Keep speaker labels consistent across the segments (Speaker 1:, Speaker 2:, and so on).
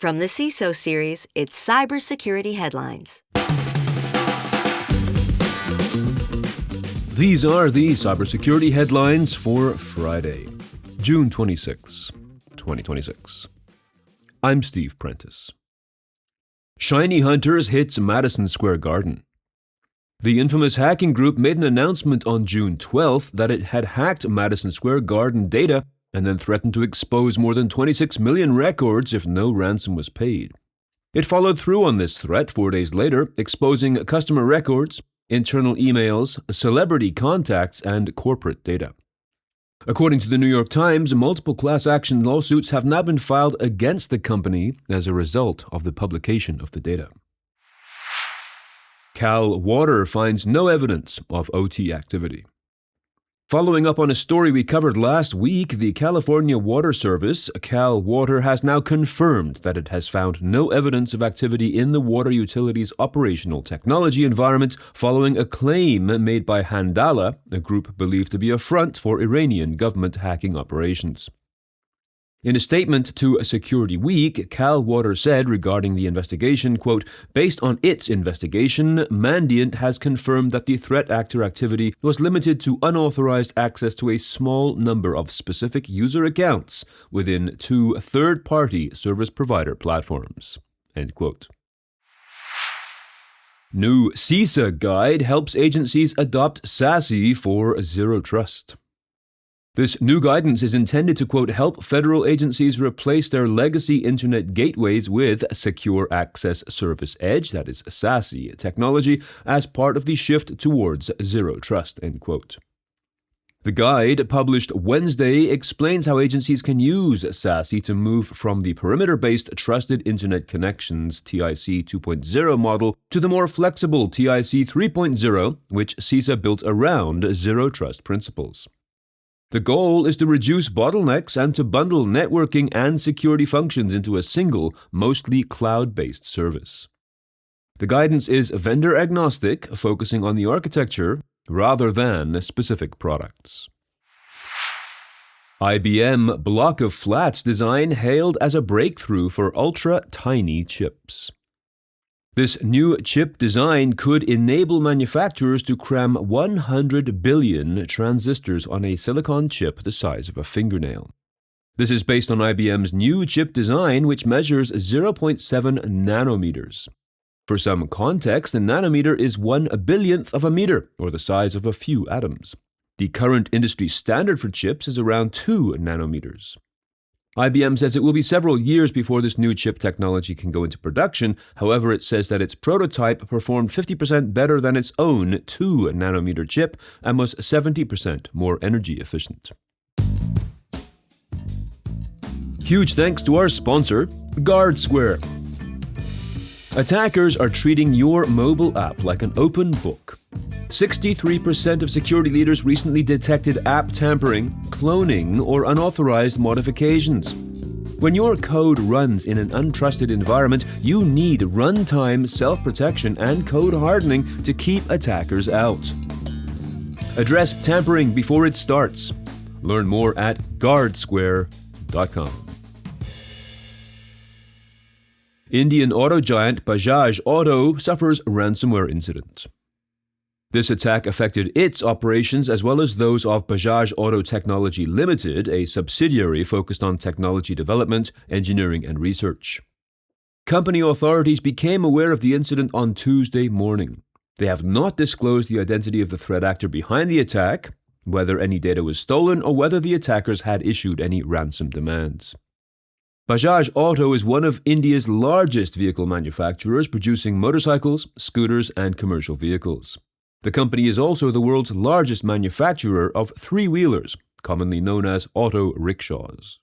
Speaker 1: From the CISO series, it's Cybersecurity Headlines.
Speaker 2: These are the cybersecurity headlines for Friday, June 26, 2026. I'm Steve Prentice. ShinyHunters hits Madison Square Garden. The infamous hacking group made an announcement on June 12th that it had hacked Madison Square Garden data and then threatened to expose more than 26 million records if no ransom was paid. It followed through on this threat 4 days later, exposing customer records, internal emails, celebrity contacts, and corporate data. According to the New York Times, multiple class action lawsuits have now been filed against the company as a result of the publication of the data. Cal Water finds no evidence of OT activity. Following up on a story we covered last week, the California Water Service, Cal Water, has now confirmed that it has found no evidence of activity in the water utility's operational technology environment following a claim made by Handala, a group believed to be a front for Iranian government hacking operations. In a statement to Security Week, Cal Water said regarding the investigation, quote, "Based on its investigation, Mandiant has confirmed that the threat actor activity was limited to unauthorized access to a small number of specific user accounts within 2 third-party service provider platforms." End quote. New CISA guide helps agencies adopt SASE for Zero Trust. This new guidance is intended to, quote, "help federal agencies replace their legacy internet gateways with Secure Access Service Edge, that is SASE, technology as part of the shift towards Zero Trust," end quote. The guide, published Wednesday, explains how agencies can use SASE to move from the perimeter-based Trusted Internet Connections TIC 2.0 model to the more flexible TIC 3.0, which CISA built around Zero Trust principles. The goal is to reduce bottlenecks and to bundle networking and security functions into a single, mostly cloud-based service. The guidance is vendor agnostic, focusing on the architecture rather than specific products. IBM block of flats design hailed as a breakthrough for ultra-tiny chips. This new chip design could enable manufacturers to cram 100 billion transistors on a silicon chip the size of a fingernail. This is based on IBM's new chip design, which measures 0.7 nanometers. For some context, a nanometer is 1/billionth of a meter, or the size of a few atoms. The current industry standard for chips is around 2 nanometers. IBM says it will be several years before this new chip technology can go into production. However, it says that its prototype performed 50% better than its own 2-nanometer chip and was 70% more energy efficient. Huge thanks to our sponsor, GuardSquare. Attackers are treating your mobile app like an open book. 63% of security leaders recently detected app tampering, cloning, or unauthorized modifications. When your code runs in an untrusted environment, you need runtime self-protection and code hardening to keep attackers out. Address tampering before it starts. Learn more at guardsquare.com. Indian auto giant Bajaj Auto suffers ransomware incident. This attack affected its operations as well as those of Bajaj Auto Technology Limited, a subsidiary focused on technology development, engineering, and research. Company authorities became aware of the incident on Tuesday morning. They have not disclosed the identity of the threat actor behind the attack, whether any data was stolen, or whether the attackers had issued any ransom demands. Bajaj Auto is one of India's largest vehicle manufacturers, producing motorcycles, scooters, and commercial vehicles. The company is also the world's largest manufacturer of three-wheelers, commonly known as auto rickshaws.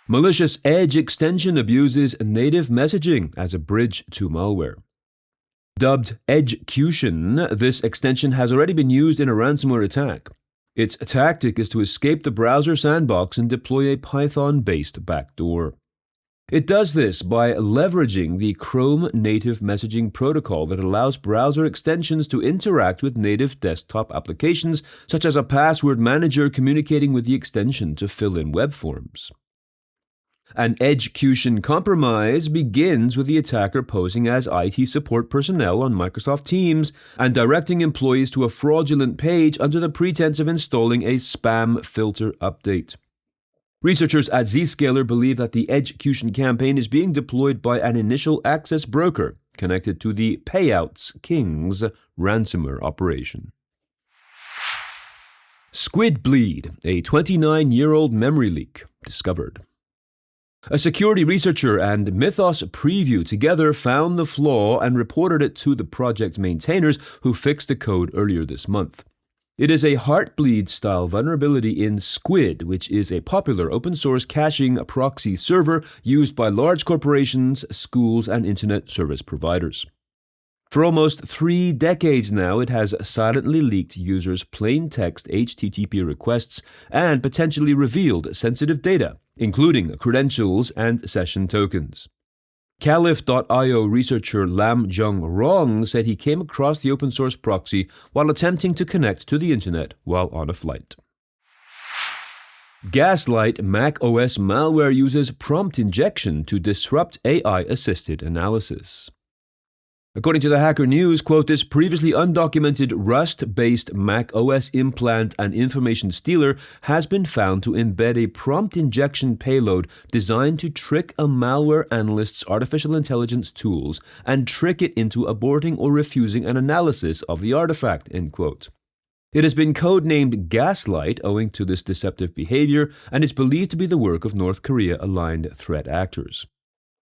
Speaker 2: Malicious Edge extension abuses native messaging as a bridge to malware. Dubbed Edgecution, this extension has already been used in a ransomware attack. Its tactic is to escape the browser sandbox and deploy a Python-based backdoor. It does this by leveraging the Chrome native messaging protocol that allows browser extensions to interact with native desktop applications, such as a password manager communicating with the extension to fill in web forms. An execution compromise begins with the attacker posing as IT support personnel on Microsoft Teams and directing employees to a fraudulent page under the pretense of installing a spam filter update. Researchers at Zscaler believe that the execution campaign is being deployed by an initial access broker connected to the Payouts Kings ransomware operation. Squid Bleed, a 29-year-old memory leak, discovered. A security researcher and Mythos Preview together found the flaw and reported it to the project maintainers who fixed the code earlier this month. It is a Heartbleed-style vulnerability in Squid, which is a popular open-source caching proxy server used by large corporations, schools, and internet service providers. For almost 3 decades now, it has silently leaked users' plain-text HTTP requests and potentially revealed sensitive data, including credentials and session tokens. Caliph.io researcher Lam Jung Rong said he came across the open-source proxy while attempting to connect to the internet while on a flight. Gaslight macOS malware uses prompt injection to disrupt AI-assisted analysis. According to the Hacker News, quote, this previously undocumented Rust-based macOS implant and information stealer has been found to embed a prompt injection payload designed to trick a malware analyst's artificial intelligence tools and trick it into aborting or refusing an analysis of the artifact, end quote. It has been codenamed Gaslight owing to this deceptive behavior and is believed to be the work of North Korea-aligned threat actors.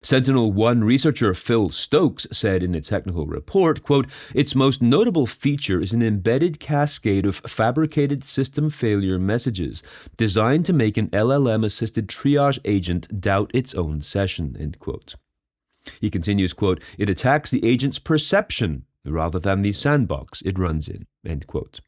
Speaker 2: Sentinel-1 researcher Phil Stokes said in a technical report, quote, its most notable feature is an embedded cascade of fabricated system failure messages designed to make an LLM-assisted triage agent doubt its own session, end quote. He continues, quote, it attacks the agent's perception rather than the sandbox it runs in, end quote.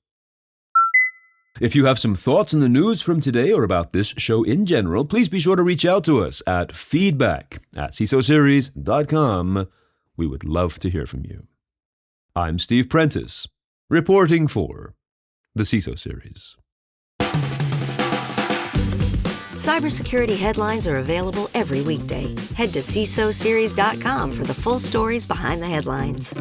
Speaker 2: If you have some thoughts on the news from today or about this show in general, please be sure to reach out to us at feedback@cisoseries.com. We would love to hear from you. I'm Steve Prentice, reporting for the CISO Series.
Speaker 1: Cybersecurity headlines are available every weekday. Head to CISOseries.com for the full stories behind the headlines.